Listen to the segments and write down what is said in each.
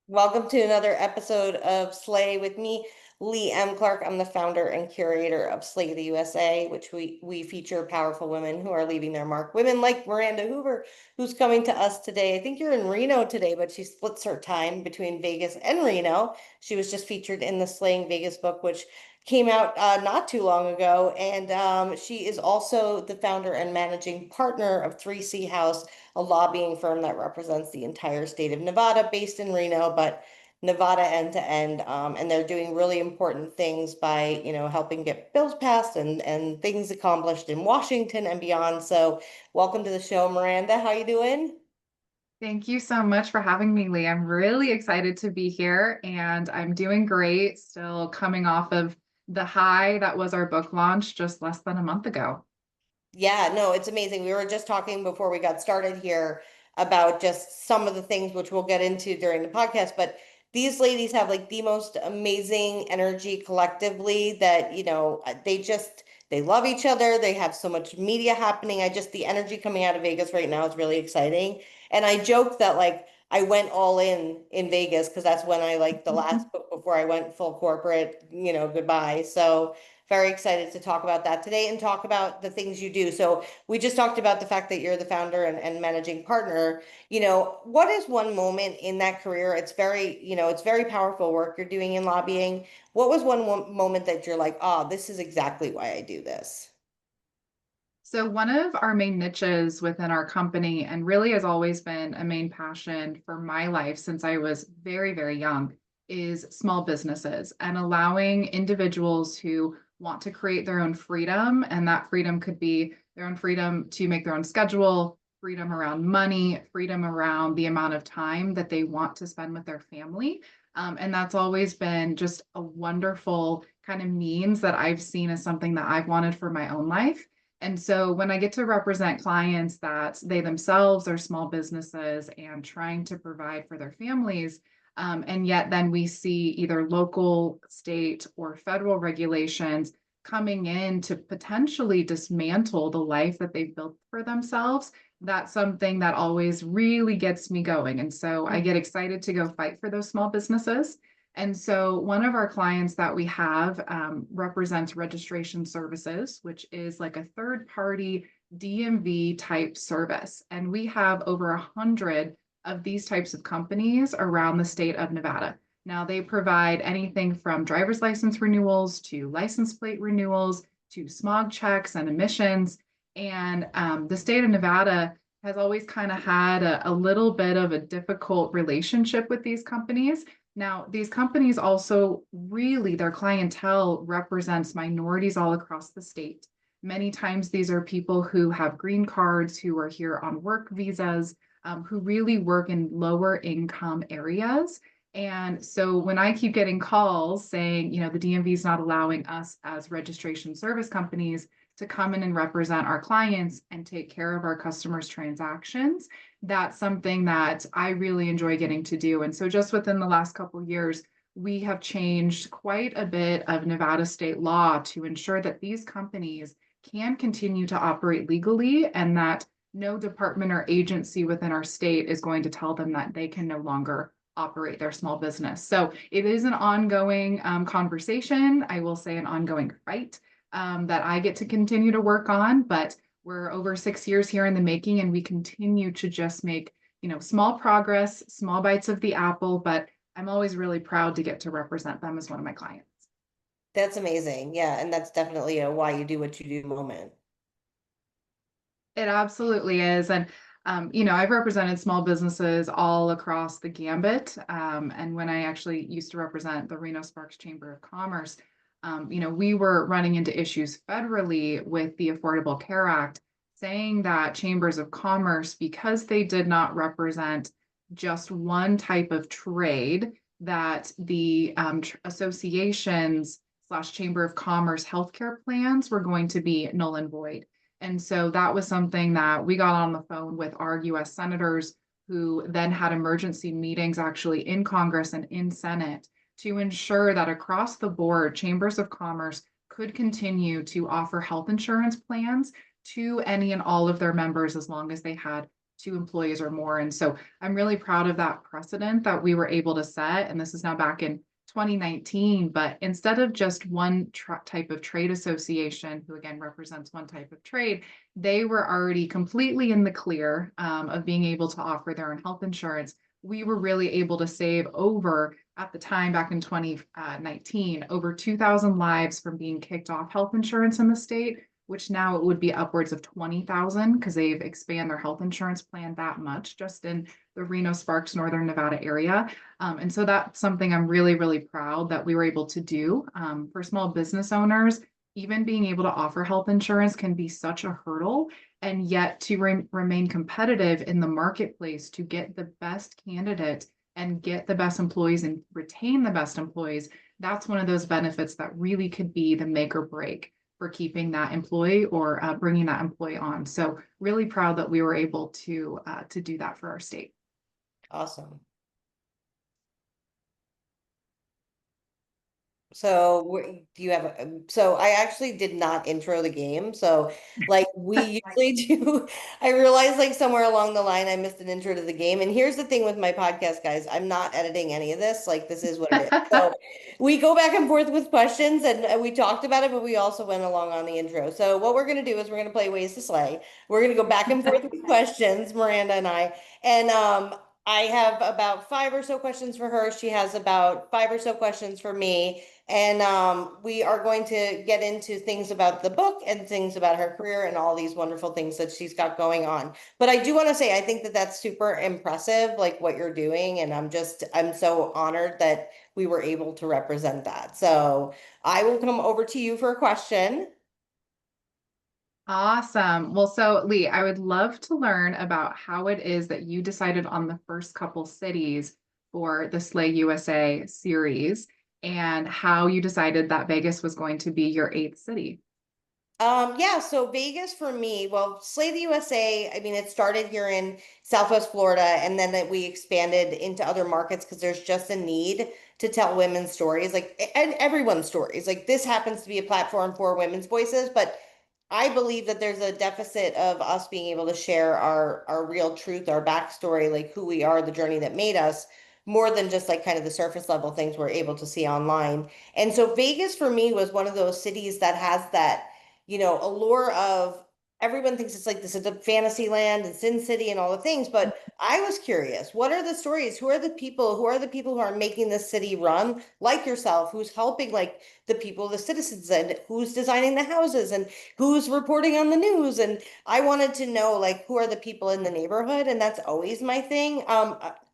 Welcome to another episode of Slay with me, Leigh Clark. I'm the founder and curator of Slay the USA, which we feature powerful women who are leaving their mark. Women like Miranda Hoover, who's coming to us today. I think you're in Reno today, but she splits her time between Vegas and Reno. She was just featured in the Slaying Vegas book, which came out not too long ago. And she is also the founder and managing partner of 3C House, a lobbying firm that represents the entire state of Nevada, based in Reno, but Nevada end to end. And they're doing really important things by, helping get bills passed and things accomplished in Washington and beyond. So welcome to the show, Miranda. How you doing? Thank you so much for having me, Lee. I'm really excited to be here and I'm doing great, still coming off of the high that was our book launch just less than a month ago. Yeah, no, it's amazing. We were just talking before we got started here about just some of the things which we'll get into during the podcast, but these ladies have like the most amazing energy collectively that, they love each other. They have so much media happening. The energy coming out of Vegas right now is really exciting. And I joke that like I went all in Vegas because that's when I like the last book before I went full corporate, goodbye. So very excited to talk about that today and talk about the things you do. So we just talked about the fact that you're the founder and managing partner. What is one moment in that career? It's very powerful work you're doing in lobbying. What was one moment that you're like, oh, this is exactly why I do this? So, one of our main niches within our company, and really has always been a main passion for my life since I was very, very young, is small businesses and allowing individuals who want to create their own freedom. And that freedom could be their own freedom to make their own schedule, freedom around money, freedom around the amount of time that they want to spend with their family. And that's always been just a wonderful kind of means that I've seen as something that I've wanted for my own life. And so when I get to represent clients that they themselves are small businesses and trying to provide for their families, and yet then we see either local, state, or federal regulations coming in to potentially dismantle the life that they've built for themselves, that's something that always really gets me going. And so I get excited to go fight for those small businesses. And so one of our clients that we have represents registration services, which is like a third party DMV type service. And we have over 100 of these types of companies around the state of Nevada. Now they provide anything from driver's license renewals to license plate renewals to smog checks and emissions. And the state of Nevada has always kind of had a little bit of a difficult relationship with these companies. Now, these companies also really, their clientele represents minorities all across the state. Many times, these are people who have green cards, who are here on work visas, who really work in lower income areas. And so when I keep getting calls saying, the DMV is not allowing us as registration service companies to come in and represent our clients and take care of our customers' transactions, that's something that I really enjoy getting to do. And so just within the last couple of years, we have changed quite a bit of Nevada state law to ensure that these companies can continue to operate legally and that no department or agency within our state is going to tell them that they can no longer operate their small business. So it is an ongoing conversation. I will say an ongoing fight that I get to continue to work on, but we're over 6 years here in the making, and we continue to just make, small progress, small bites of the apple, but I'm always really proud to get to represent them as one of my clients. That's amazing. Yeah, and that's definitely a why you do what you do moment. It absolutely is. And, I've represented small businesses all across the gambit. And when I actually used to represent the Reno Sparks Chamber of Commerce, we were running into issues federally with the Affordable Care Act, saying that chambers of commerce, because they did not represent just one type of trade, that the associations slash chamber of commerce healthcare plans were going to be null and void. And so that was something that we got on the phone with our US senators, who then had emergency meetings actually in Congress and in Senate to ensure that across the board, chambers of commerce could continue to offer health insurance plans to any and all of their members as long as they had two employees or more. And so I'm really proud of that precedent that we were able to set. And this is now back in 2019, but instead of just one type of trade association, who again represents one type of trade, they were already completely in the clear of being able to offer their own health insurance. We were really able to save over, at the time back in 2019, over 2,000 lives from being kicked off health insurance in the state, which now it would be upwards of 20,000 because they've expanded their health insurance plan that much just in the Reno Sparks, Northern Nevada area. And so that's something I'm really, really proud that we were able to do. For small business owners, even being able to offer health insurance can be such a hurdle. And yet to remain competitive in the marketplace, to get the best candidate and get the best employees and retain the best employees, that's one of those benefits that really could be the make or break for keeping that employee or bringing that employee on. So really proud that we were able to do that for our state. Awesome. So do you have, so I actually did not intro the game. So like we usually do, I realized like somewhere along the line, I missed an intro to the game. And here's the thing with my podcast, guys, I'm not editing any of this. Like this is what it is. So we go back and forth with questions and we talked about it, but we also went along on the intro. So what we're going to do is we're going to play Ways to Slay. We're going to go back and forth with questions, Miranda and I. And I have about 5 or so questions for her. She has about 5 or so questions for me. And we are going to get into things about the book and things about her career and all these wonderful things that she's got going on. But I do want to say, I think that that's super impressive, like what you're doing. And I'm so honored that we were able to represent that. So I will come over to you for a question. Awesome. Well, so Leigh, I would love to learn about how it is that you decided on the first couple cities for the Slay USA series and how you decided that Vegas was going to be your eighth city. Yeah, so Vegas for me, well, Slay the USA, I mean, it started here in Southwest Florida and then that we expanded into other markets because there's just a need to tell women's stories, like and everyone's stories. Like this happens to be a platform for women's voices, but I believe that there's a deficit of us being able to share our real truth, our backstory, like who we are, the journey that made us, more than just like kind of the surface level things we're able to see online. And so Vegas for me was one of those cities that has that allure of everyone thinks it's like this is a fantasy land and Sin City and all the things, but I was curious, what are the stories? Who are the people? Who are the people who are making this city run like yourself? Who's helping like the people, the citizens, and who's designing the houses and who's reporting on the news? And I wanted to know like who are the people in the neighborhood, and that's always my thing.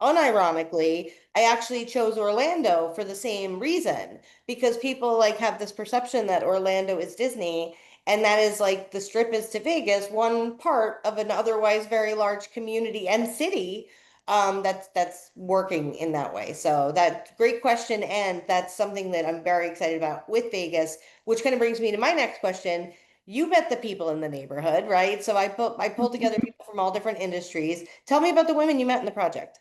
Unironically, I actually chose Orlando for the same reason because people like have this perception that Orlando is Disney and that is like the strip is to Vegas, one part of an otherwise very large community and city that's working in that way. So that great question, and that's something that I'm very excited about with Vegas, which kind of brings me to my next question. You met the people in the neighborhood, right? So I pulled together people from all different industries. Tell me about the women you met in the project.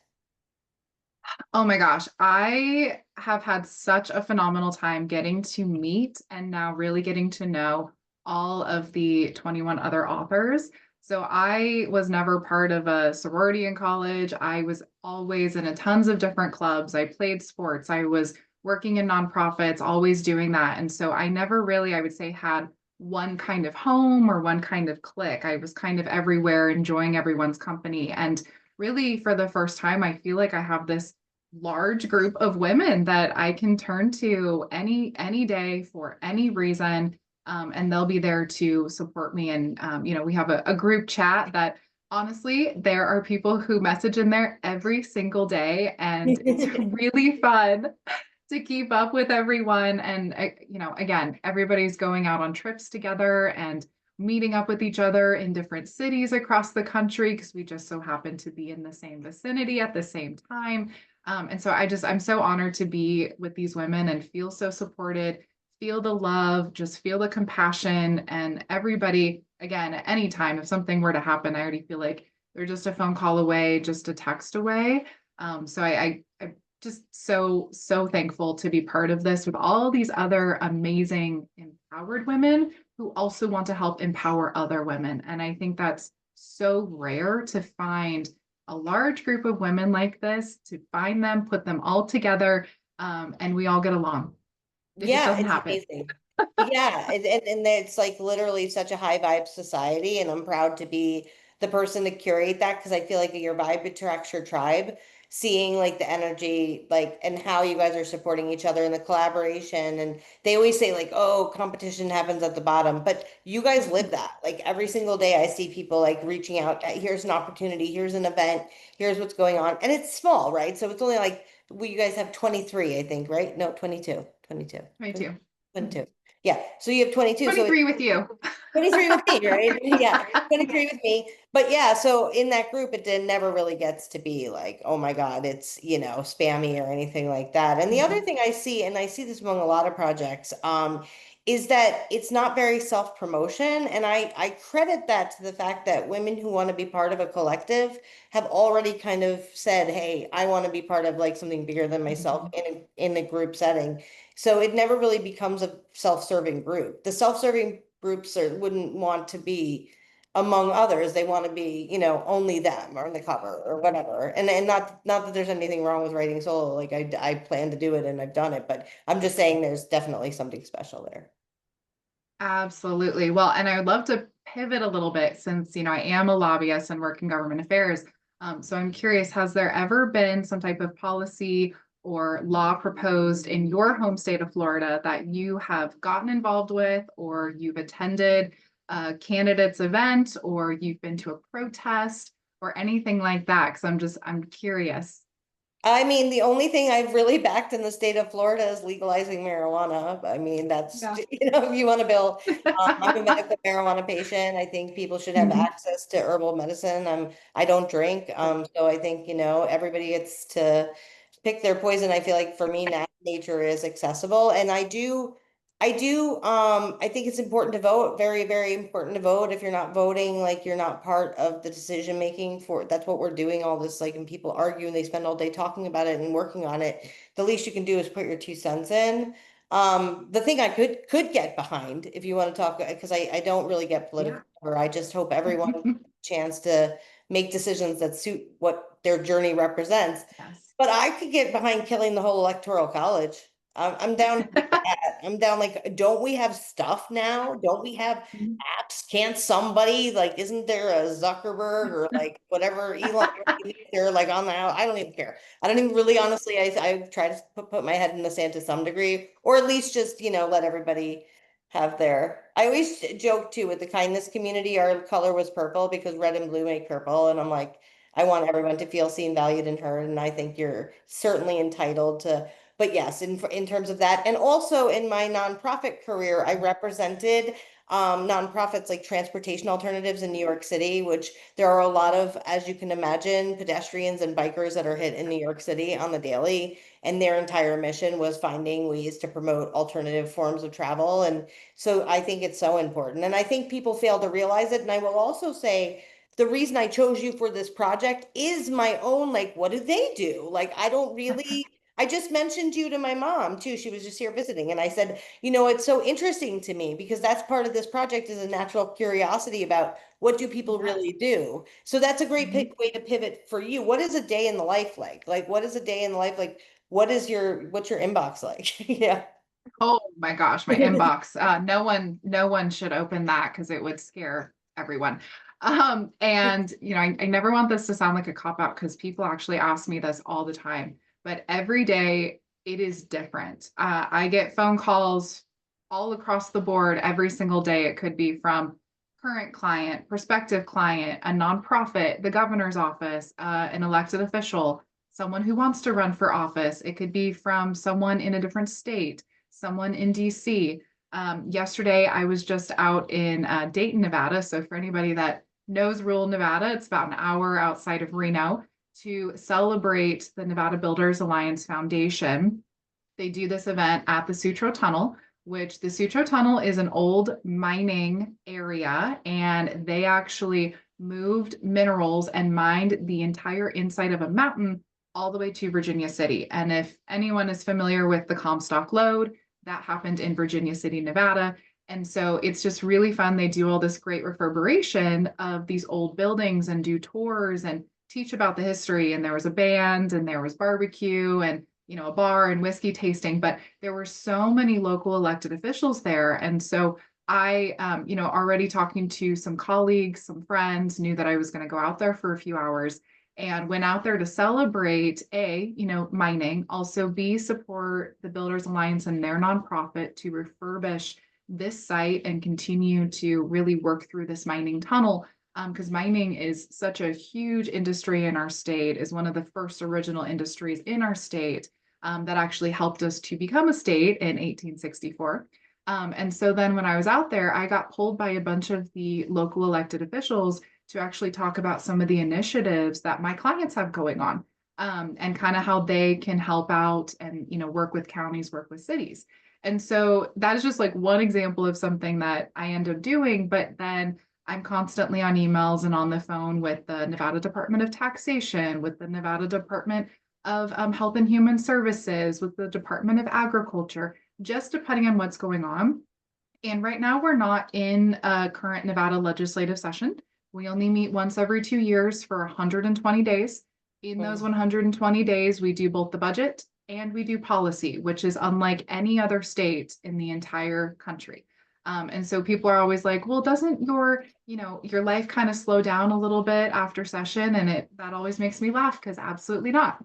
Oh my gosh, I have had such a phenomenal time getting to meet and now really getting to know all of the 21 other authors. So I was never part of a sorority in college. I was always in a tons of different clubs. I played sports. I was working in nonprofits, always doing that. And so I never really, I would say, had one kind of home or one kind of clique. I was kind of everywhere, enjoying everyone's company. And really, for the first time, I feel like I have this large group of women that I can turn to any day for any reason. And they'll be there to support me. And we have a group chat that honestly, there are people who message in there every single day, and it's really fun to keep up with everyone. And again, everybody's going out on trips together and meeting up with each other in different cities across the country because we just so happen to be in the same vicinity at the same time. And so I'm so honored to be with these women and feel so supported, feel the love, just feel the compassion. And everybody, again, at any time, if something were to happen, I already feel like they're just a phone call away, just a text away. So I'm just so thankful to be part of this with all these other amazing empowered women who also want to help empower other women. And I think that's so rare to find a large group of women like this, to find them, put them all together, and we all get along. It just Yeah, doesn't it's happen. amazing. Yeah, and it's like literally such a high vibe society, and I'm proud to be the person to curate that because I feel like your vibe attracts your tribe. Seeing like the energy, like and how you guys are supporting each other and the collaboration, and they always say like, oh, competition happens at the bottom, but you guys live that. Like every single day, I see people like reaching out. Here's an opportunity. Here's an event. Here's what's going on, and it's small, right? So it's only like well, you guys have 23, I think, right? No, 22, 22. Me too. 22. Yeah. So you have 22. So 23 with you. 23 with me, right? Yeah, 23 with me. But yeah, so in that group, it did, never really gets to be like, oh my God, it's, spammy or anything like that. And the other Mhm. thing I see, and I see this among a lot of projects, is that it's not very self-promotion. And I credit that to the fact that women who want to be part of a collective have already kind of said, hey, I want to be part of like something bigger than myself Mhm. in a group setting. So it never really becomes a self-serving group. The self-serving groups wouldn't want to be among others. They want to be, only them or on the cover or whatever. And not that there's anything wrong with writing solo. Like I plan to do it and I've done it, but I'm just saying there's definitely something special there. Absolutely. Well, and I would love to pivot a little bit since, I am a lobbyist and work in government affairs. So I'm curious, has there ever been some type of policy or law proposed in your home state of Florida that you have gotten involved with, or you've attended a candidate's event, or you've been to a protest or anything like that? Because I'm curious. I mean, the only thing I've really backed in the state of Florida is legalizing marijuana. I mean, that's, Yeah. if you want to bill, I'm a medical marijuana patient. I think people should have Mhm. access to herbal medicine. I don't drink. So I think, everybody gets to pick their poison. I feel like for me, nature is accessible. And I think it's important to vote, very, very important to vote. If you're not voting, like you're not part of the decision making for, that's what we're doing all this, like, and people argue and they spend all day talking about it and working on it. The least you can do is put your 2 cents in. The thing I could get behind, if you want to talk, because I don't really get Yeah. political, or I just hope everyone gets a chance to make decisions that suit what their journey represents. Yes. But I could get behind killing the whole electoral college. I'm down with that. I'm down like, don't we have stuff now? Don't we have apps? Can't somebody like, isn't there a Zuckerberg or like whatever Elon, they're like on the, I don't even care. I don't even really, honestly, I try to put my head in the sand to some degree, or at least just, let everybody have their, I always joke too with the kindness community, our color was purple because red and blue make purple. And I'm like, I want everyone to feel seen, valued, and heard. And I think you're certainly entitled to, but yes, in terms of that, and also in my nonprofit career, I represented nonprofits like transportation alternatives in New York City, which there are a lot of, as you can imagine, pedestrians and bikers that are hit in New York City on the daily, and their entire mission was finding ways to promote alternative forms of travel. And so I think it's so important, and I think people fail to realize it. And I will also say, the reason I chose you for this project is my own, like, what do they do? Like, I don't really, I just mentioned you to my mom too. She was just here visiting. And I said, it's so interesting to me because that's part of this project is a natural curiosity about what do people Yes. really do? So that's a great Mhm. way to pivot for you. What is a day in the life like? Like, what is a day in the life like? What's your inbox like? Yeah. Oh my gosh, my inbox. No one should open that because it would scare everyone. And I never want this to sound like a cop out because people actually ask me this all the time, but every day it is different. I get phone calls all across the board every single day. It could be from current client, prospective client, a nonprofit, the governor's office, an elected official, someone who wants to run for office. It could be from someone in a different state, someone in DC. Yesterday, I was just out in Dayton, Nevada. So, for anybody that knows rural Nevada, it's about an hour outside of Reno to celebrate the Nevada Builders Alliance Foundation. They do this event at the Sutro Tunnel, which the Sutro Tunnel is an old mining area, and they actually moved minerals and mined the entire inside of a mountain all the way to Virginia City. And if anyone is familiar with the Comstock Lode, that happened in Virginia City, Nevada. And so it's just really fun. They do all this great reverberation of these old buildings and do tours and teach about the history. And there was a band and there was barbecue and, a bar and whiskey tasting, but there were so many local elected officials there. And so I, already talking to some colleagues, some friends, knew that I was going to go out there for a few hours and went out there to celebrate mining, also B, support the Builders Alliance and their nonprofit to refurbish this site and continue to really work through this mining tunnel, because mining is such a huge industry in our state, is one of the first original industries in our state, that actually helped us to become a state in 1864. And so then when I was out there, I got pulled by a bunch of the local elected officials to actually talk about some of the initiatives that my clients have going on, and kind of how they can help out and work with counties, work with cities. And so that is just like one example of something that I end up doing. But then I'm constantly on emails and on the phone with the Nevada Department of Taxation, with the Nevada Department of Health and Human Services, with the Department of Agriculture, just depending on what's going on. And right now, we're not in a current Nevada legislative session. We only meet once every 2 years for 120 days. In those 120 days, we do both the budget and we do policy, which is unlike any other state in the entire country. And so people are always like, well, doesn't your life kind of slow down a little bit after session? And that always makes me laugh because absolutely not.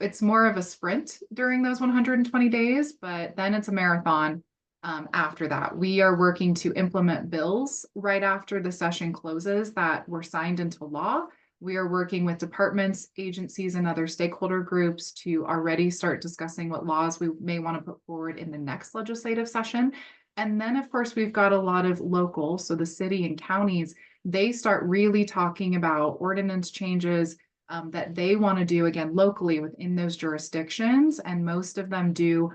It's more of a sprint during those 120 days, but then it's a marathon. After that, we are working to implement bills right after the session closes that were signed into law. We are working with departments, agencies, and other stakeholder groups to already start discussing what laws we may want to put forward in the next legislative session. And then, of course, we've got a lot of local, so the city and counties, they start really talking about ordinance changes, that they want to do, again, locally within those jurisdictions. And most of them do,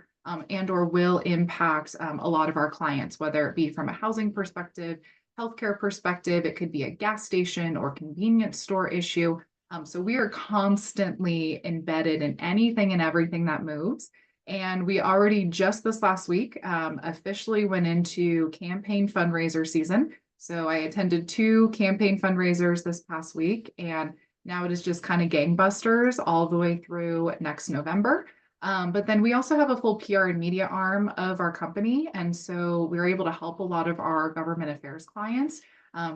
and or will impact a lot of our clients, whether it be from a housing perspective, healthcare perspective, it could be a gas station or convenience store issue. So we are constantly embedded in anything and everything that moves. And we already just this last week officially went into campaign fundraiser season. So I attended 2 campaign fundraisers this past week, and now it is just kind of gangbusters all the way through next November. But then we also have a full PR and media arm of our company. And so we're able to help a lot of our government affairs clients,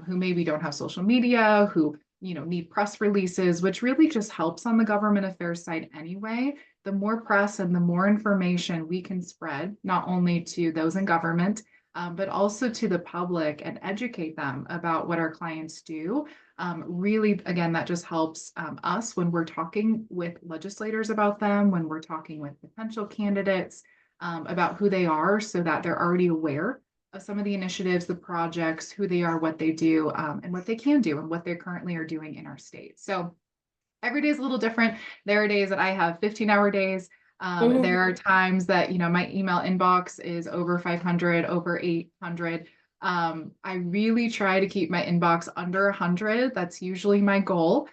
who maybe don't have social media, who need press releases, which really just helps on the government affairs side anyway. The more press and the more information we can spread, not only to those in government, but also to the public and educate them about what our clients do. Really, again, that just helps us when we're talking with legislators about them, when we're talking with potential candidates about who they are, so that they're already aware of some of the initiatives, the projects, who they are, what they do, and what they can do, and what they currently are doing in our state. So every day is a little different. There are days that I have 15-hour days. There are times that, my email inbox is over 500, over 800. I really try to keep my inbox under 100. That's usually my goal.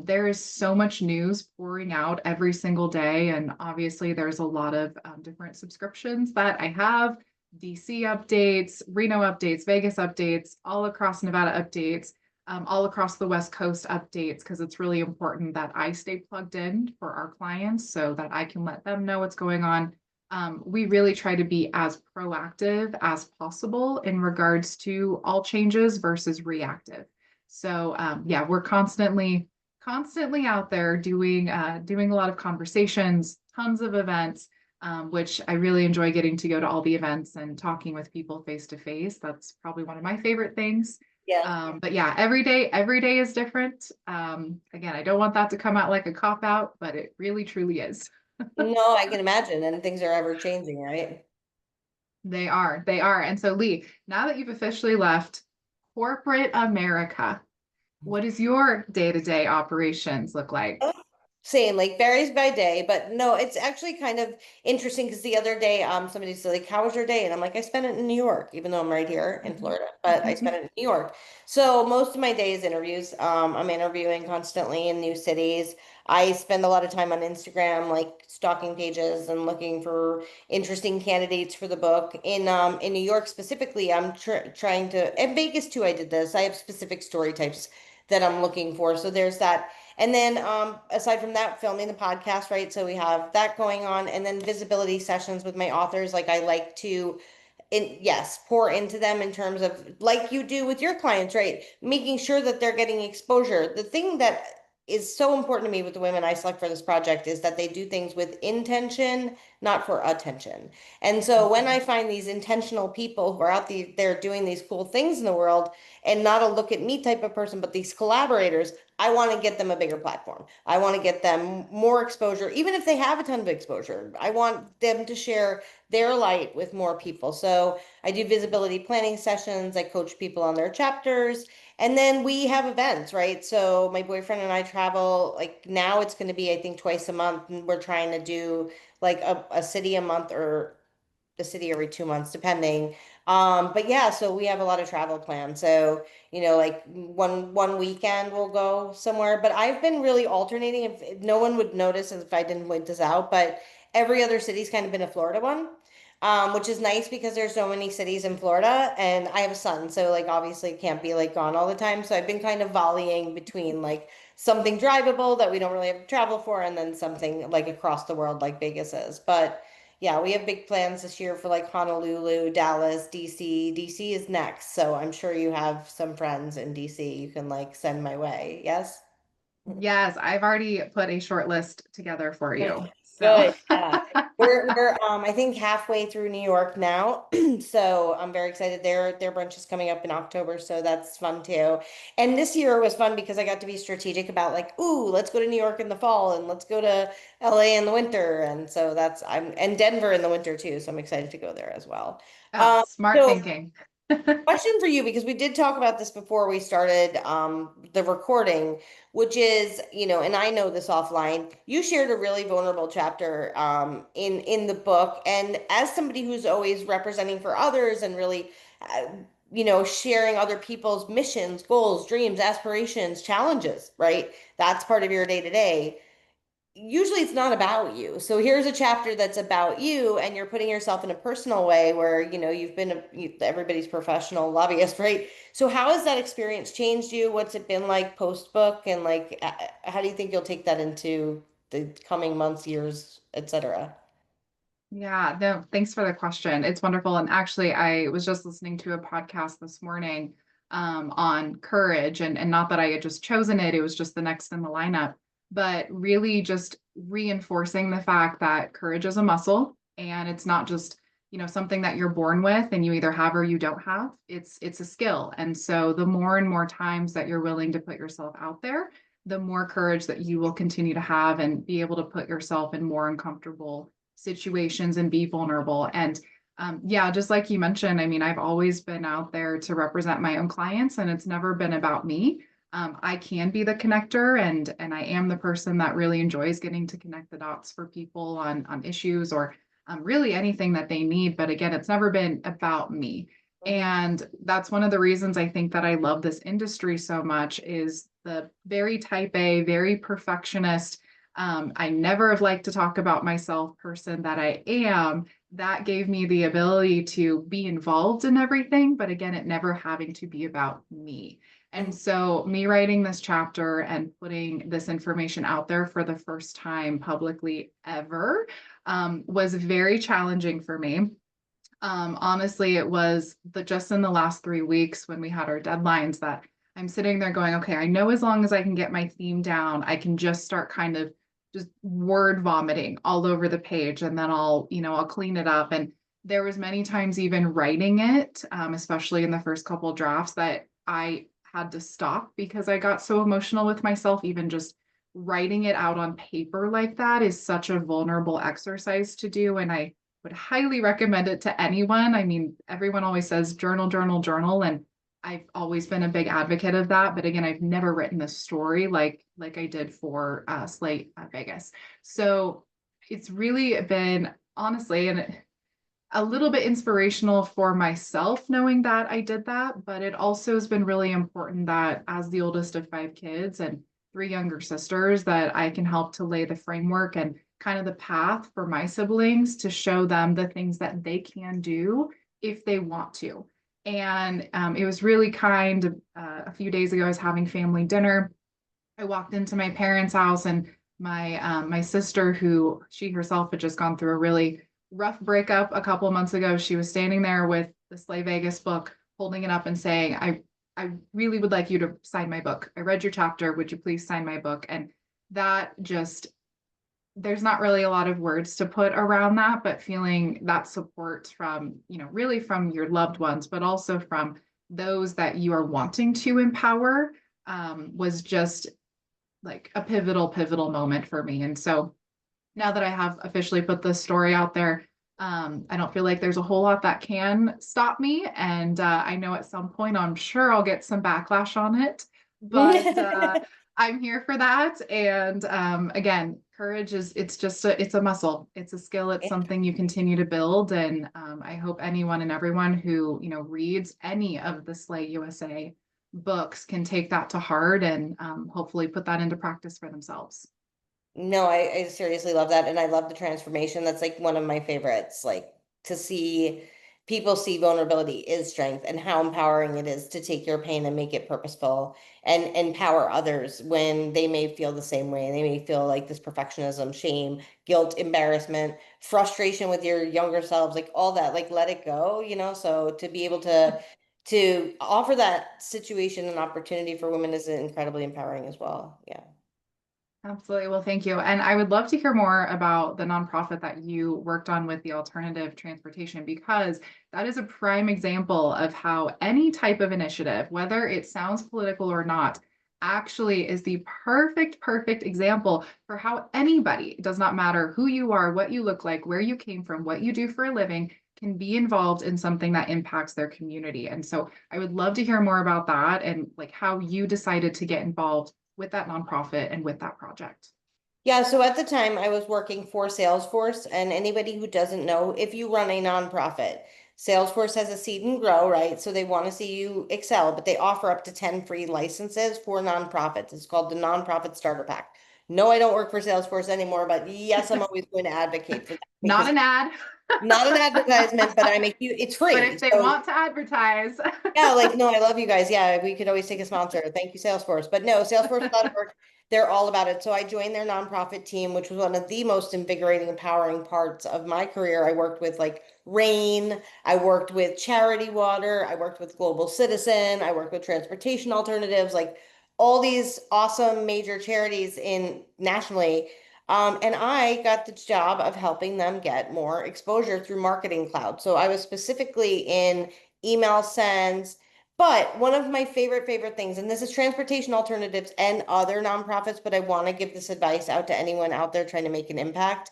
There is so much news pouring out every single day. And obviously there's a lot of different subscriptions that I have, DC updates, Reno updates, Vegas updates, all across Nevada updates, all across the West Coast updates, because it's really important that I stay plugged in for our clients so that I can let them know what's going on. We really try to be as proactive as possible in regards to all changes versus reactive. So yeah, we're constantly out there doing a lot of conversations, tons of events, which I really enjoy getting to go to all the events and talking with people face to face. That's probably one of my favorite things. Yeah. But yeah, every day is different. Again, I don't want that to come out like a cop out, but it really truly is. No, I can imagine. And things are ever changing, right? They are. And so Leigh, now that you've officially left corporate America, what does your day-to-day operations look like? Same, like varies by day, but no, it's actually kind of interesting because the other day, somebody said like, "How was your day?" And I'm like, "I spent it in New York, even though I'm right here in Florida, but I spent it in New York." So most of my day is interviews. I'm interviewing constantly in new cities. I spend a lot of time on Instagram, like stalking pages and looking for interesting candidates for the book. In New York specifically, I'm trying to, and Vegas too. I did this. I have specific story types that I'm looking for. So there's that. And then aside from that, filming the podcast, right? So we have that going on, and then visibility sessions with my authors. Like I like to yes, pour into them in terms of like you do with your clients, right? Making sure that they're getting exposure. The thing that is so important to me with the women I select for this project is that they do things with intention, not for attention. And so when I find these intentional people who are there doing these cool things in the world and not a look at me type of person, but these collaborators, I want to get them a bigger platform. I want to get them more exposure, even if they have a ton of exposure. I want them to share their light with more people. So I do visibility planning sessions. I coach people on their chapters. And then we have events, right? So my boyfriend and I travel, like now it's going to be, I think, twice a month. And we're trying to do like a city a month or the city every 2 months, depending. But yeah, so we have a lot of travel plans. So, like one weekend we'll go somewhere. But I've been really alternating. If no one would notice if I didn't point this out, but every other city's kind of been a Florida one. Which is nice because there's so many cities in Florida and I have a son, so like obviously can't be like gone all the time. So I've been kind of volleying between like something drivable that we don't really have to travel for and then something like across the world like Vegas is. But yeah, we have big plans this year for like Honolulu, Dallas, DC. DC is next, so I'm sure you have some friends in DC you can like send my way. Yes? Yes, I've already put a short list together for Good. you. So Good. Yeah. We're I think halfway through New York now. So I'm very excited. Their brunch is coming up in October, so that's fun too. And this year was fun because I got to be strategic about like, ooh, let's go to New York in the fall and let's go to LA in the winter. And so and Denver in the winter too. So I'm excited to go there as well. oh, Um, smart so thinking. Question for you, because we did talk about this before we started the recording, which is, and I know this offline. You shared a really vulnerable chapter in the book, and as somebody who's always representing for others and really, uh, sharing other people's missions, goals, dreams, aspirations, challenges, right? That's part of your day to day. Usually it's not about you. So here's a chapter that's about you and you're putting yourself in a personal way where, you've been everybody's professional lobbyist, right? So how has that experience changed you? What's it been like post book and like how do you think you'll take that into the coming months, years, etc.? Yeah, no, thanks for the question. It's wonderful. And actually, I was just listening to a podcast this morning on courage, and not that I had just chosen it, it was just the next in the lineup, but really just reinforcing the fact that courage is a muscle and it's not just, something that you're born with and you either have or you don't have. It's a skill. And so the more and more times that you're willing to put yourself out there, the more courage that you will continue to have and be able to put yourself in more uncomfortable situations and be vulnerable. And yeah, just like you mentioned, I mean, I've always been out there to represent my own clients, and it's never been about me. I can be the connector, and I am the person that really enjoys getting to connect the dots for people on issues or really anything that they need. But again, it's never been about me. Mhm. And that's one of the reasons I think that I love this industry so much is the very type A, very perfectionist, I never have liked to talk about myself person that I am. That gave me the ability to be involved in everything, but again, it never having to be about me. And Mhm. so, me writing this chapter and putting this information out there for the first time publicly ever was very challenging for me. Honestly, it was just in the last 3 weeks when we had our deadlines that I'm sitting there going, okay, I know as long as I can get my theme down, I can just start kind of just word vomiting all over the page and then I'll clean it up. And there was many times even writing it, especially in the first couple drafts that I had to stop because I got so emotional with myself. Even just writing it out on paper like that is such a vulnerable exercise to do. And I would highly recommend it to anyone. I mean, everyone always says journal, journal, journal. And I've always been a big advocate of that, but again, I've never written a story like I did for Slate Vegas. So it's really been honestly a little bit inspirational for myself knowing that I did that, but it also has been really important that as the oldest of five kids and three younger sisters, that I can help to lay the framework and kind of the path for my siblings to show them the things that they can do if they want to. And it was really kind. A few days ago, I was having family dinner. I walked into my parents' house, and my sister, who she herself had just gone through a really rough breakup a couple of months ago, she was standing there with the Slay Vegas book, holding it up and saying, I really would like you to sign my book. I read your chapter. Would you please sign my book? And that just, there's not really a lot of words to put around that, but feeling that support from, really from your loved ones, but also from those that you are wanting to empower, was just like a pivotal moment for me. And so now that I have officially put this story out there, I don't feel like there's a whole lot that can stop me. And I know at some point, I'm sure I'll get some backlash on it, but I'm here for that. And again, courage is, it's a muscle, it's a skill, it's something you continue to build. And I hope anyone and everyone who, reads any of the Slay USA books can take that to heart and hopefully put that into practice for themselves. No, I seriously love that. And I love the transformation. That's like one of my favorites. Like to see people see vulnerability is strength and how empowering it is to take your pain and make it purposeful and empower others when they may feel the same way. They may feel like this perfectionism, shame, guilt, embarrassment, frustration with your younger selves, like all that, like let it go, So to be able to offer that situation and opportunity for women is incredibly empowering as well. Yeah. Absolutely. Well, thank you. And I would love to hear more about the nonprofit that you worked on with the alternative transportation, because that is a prime example of how any type of initiative, whether it sounds political or not, actually is the perfect example for how anybody, it does not matter who you are, what you look like, where you came from, what you do for a living, can be involved in something that impacts their community. And so I would love to hear more about that and like how you decided to get involved with that nonprofit and with that project. Yeah, so at the time I was working for Salesforce, and anybody who doesn't know, if you run a nonprofit, Salesforce has a seed and grow, right? So they want to see you excel, but they offer up to 10 free licenses for nonprofits. It's called the Nonprofit Starter Pack. No, I don't work for Salesforce anymore, but yes, I'm always going to advocate for that Not because an ad, not an advertisement, but I make you it's but free. if they So want to advertise, yeah, like no, I love you guys. Yeah, we could always take a sponsor. Thank you, Salesforce. But no, Salesforce.org, they're all about it. So I joined their nonprofit team, which was one of the most invigorating, empowering parts of my career. I worked with like Rain, I worked with Charity Water, I worked with Global Citizen, I worked with Transportation Alternatives, like all these awesome major charities in nationally. And I got the job of helping them get more exposure through Marketing Cloud. So I was specifically in email sends. But one of my favorite things, and this is transportation alternatives and other nonprofits, but I want to give this advice out to anyone out there trying to make an impact.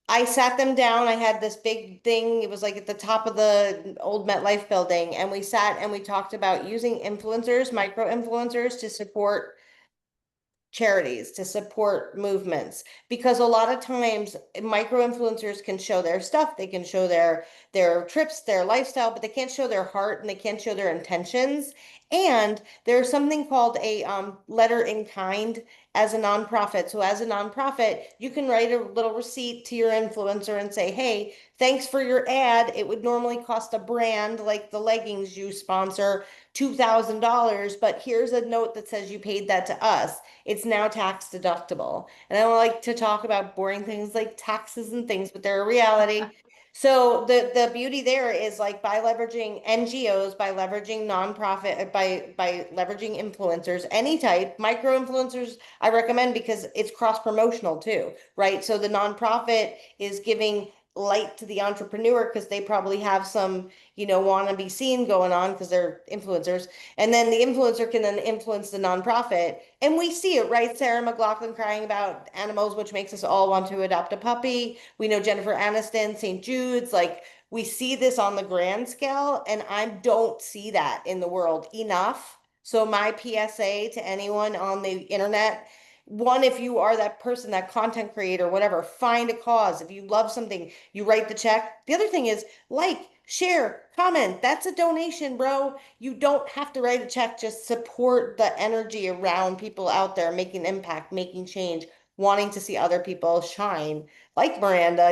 I sat them down. I had this big thing. It was like at the top of the old MetLife building, and we sat and we talked about using influencers, micro influencers to support charities, to support movements, because a lot of times micro influencers can show their stuff, they can show their trips, their lifestyle, but they can't show their heart and they can't show their intentions. And there's something called a letter in kind as a nonprofit. So as a nonprofit, you can write a little receipt to your influencer and say, hey, thanks for your ad. It would normally cost a brand like the leggings you sponsor $2,000, but here's a note that says you paid that to us. It's now tax deductible. And I don't like to talk about boring things like taxes and things, but they're a reality. So the beauty there is like by leveraging NGOs, by leveraging nonprofit, by leveraging influencers, any type, micro influencers, I recommend because it's cross promotional too, right? So the nonprofit is giving light to the entrepreneur because they probably have some, want to be seen going on because they're influencers. And then the influencer can then influence the nonprofit. And we see it, right? Sarah McLachlan crying about animals, which makes us all want to adopt a puppy. We know Jennifer Aniston, St. Jude's, like we see this on the grand scale, and I don't see that in the world enough. So my PSA to anyone on the internet, one, if you are that person, that content creator, whatever, find a cause. If you love something, you write the check. The other thing is like, share, comment. That's a donation, bro. You don't have to write a check. Just support the energy around people out there making impact, making change, wanting to see other people shine, like Miranda,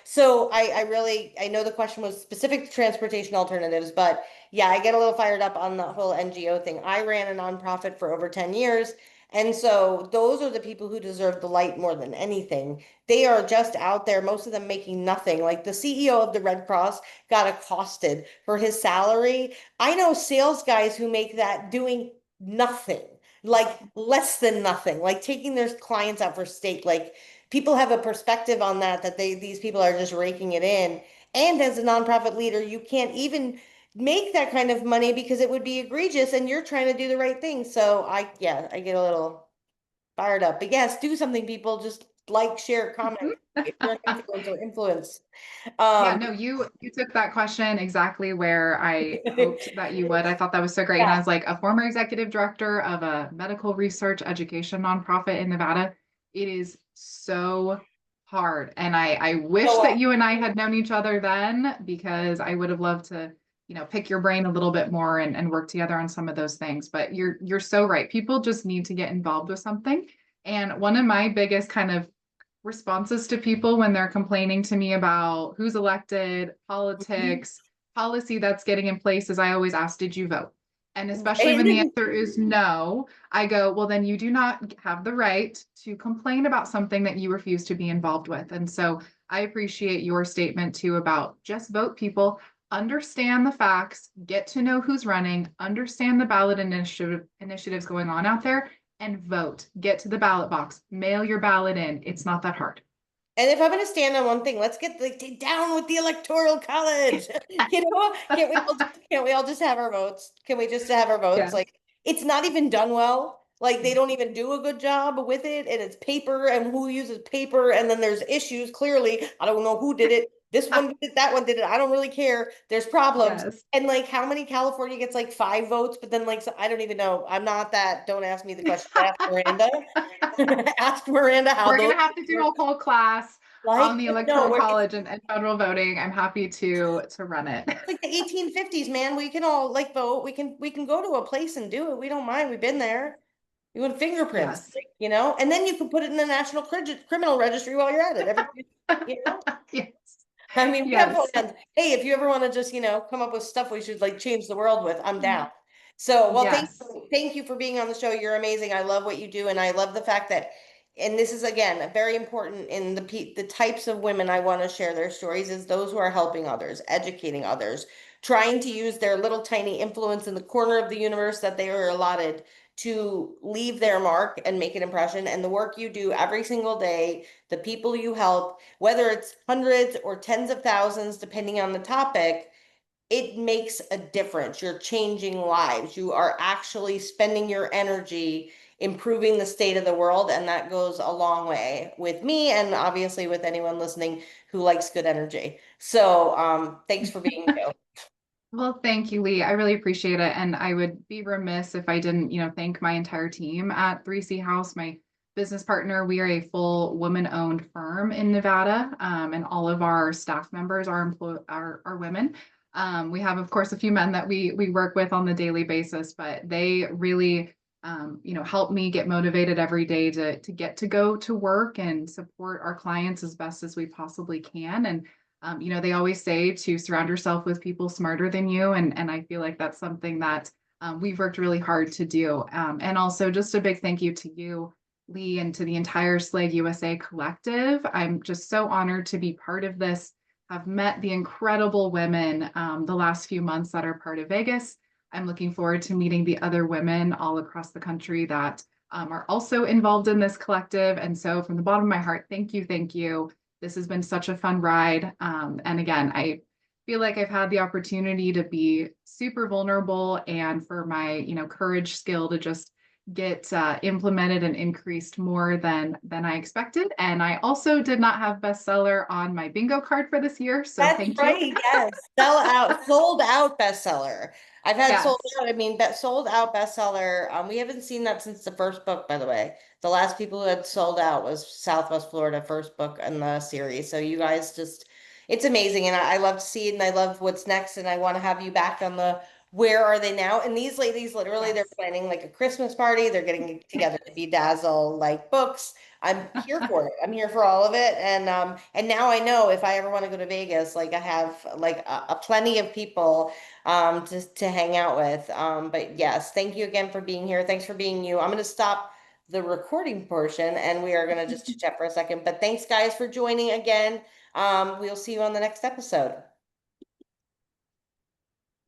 So I really, I know the question was specific to transportation alternatives, but yeah, I get a little fired up on the whole NGO thing. I ran a nonprofit for over 10 years. And so those are the people who deserve the light more than anything. They are just out there, most of them making nothing. Like the CEO of the Red Cross got accosted for his salary. I know sales guys who make that doing nothing, like less than nothing, like taking their clients out for steak. Like people have a perspective on that, that these people are just raking it in. And as a nonprofit leader, you can't even make that kind of money because it would be egregious and you're trying to do the right thing. So yeah, I get a little fired up. But yes, do something, people. Just like, share, comment if you're an influencer, influence. Yeah, Um, no, you took that question exactly where I hoped that you would. I thought that was so great. And yeah, as like a former executive director of a medical research education nonprofit in Nevada, it is so hard. And I wish so that you and I had known each other then, because I would have loved to, pick your brain a little bit more and work together on some of those things. But you're so right. People just need to get involved with something. And one of my biggest kind of responses to people when they're complaining to me about who's elected, mhm. politics, policy that's getting in place is I always ask, did you vote? And especially when the And answer is no, I go, well, then you do not have the right to complain about something that you refuse to be involved with. And so I appreciate your statement too about just vote, people, understand the facts, get to know who's running, understand the ballot initiatives going on out there, and vote. Get to the ballot box, mail your ballot in. It's not that hard. if I'm going to stand on one thing, let's get down with the electoral college. Can't we all just have our votes? Can we just have our votes? Yes. Like, it's not even done well. Like, they don't even do a good job with it, and it's paper, and who uses paper, and then there's issues. Clearly, I don't know who did it. This one did it, that one did it. I don't really care. There's problems. Yes. And like, how many California gets like 5 votes, but then like, so, I don't even know. I'm not that. Don't ask me the question. Ask Miranda. Ask Miranda how We're going those to have to do a whole class like. on the No, electoral it's college and federal voting. I'm happy to run it. like the 1850s, man. We can all like vote. We can go to a place and do it. We don't mind. We've been there. You want fingerprints, Yes. and then you can put it in the National Criminal Registry while you're at it. Yes. I mean, we have Yes. plans. Hey, if you ever want to just, come up with stuff we should like change the world with, I'm down. Mm. So, well, thank Yes. you. Thank you for being on the show. You're amazing. I love what you do. And I love the fact that, and this is again, very important in the types of women I want to share their stories is those who are helping others, educating others, trying to use their little tiny influence in the corner of the universe that they are allotted to leave their mark and make an impression. And the work you do every single day, the people you help, whether it's hundreds or tens of thousands, depending on the topic, it makes a difference. You're changing lives. You are actually spending your energy improving the state of the world. And that goes a long way with me and obviously with anyone listening who likes good energy. So thanks for being you. Well, thank you, Leigh. I really appreciate it. And I would be remiss if I didn't, thank my entire team at 3C House, my business partner. We are a full woman-owned firm in Nevada, and all of our staff members are women. We have, of course, a few men that we work with on the daily basis, but they really, help me get motivated every day to get to go to work and support our clients as best as we possibly can. And they always say to surround yourself with people smarter than you. And I feel like that's something that we've worked really hard to do. And also just a big thank you to you, Leigh, and to the entire SLAG USA collective. I'm just so honored to be part of this. I've met the incredible women the last few months that are part of Vegas. I'm looking forward to meeting the other women all across the country that are also involved in this collective. And so from the bottom of my heart, thank you, thank you. This has been such a fun ride. And again, I feel like I've had the opportunity to be super vulnerable and for my, courage skill to just get implemented and increased more than I expected. And I also did not have bestseller on my bingo card for this year. So That's thank you. right. Yes. Sell out, sold out bestseller. I've had sold Yes. out. I mean, that sold out bestseller. We haven't seen that since the first book, by the way. The last people who had sold out was Southwest Florida, first book in the series. So you guys just, it's amazing. And I love to see it and I love what's next. And I want to have you back on the where are they now? And these ladies, literally, they're Yes. planning like a Christmas party. They're getting together to bedazzle like books. I'm here for it. I'm here for all of it. And now I know if I ever want to go to Vegas, like I have like a plenty of people to hang out with. But yes, thank you again for being here. Thanks for being you. I'm gonna stop the recording portion and we are gonna just chit chat for a second. But thanks guys for joining again. We'll see you on the next episode.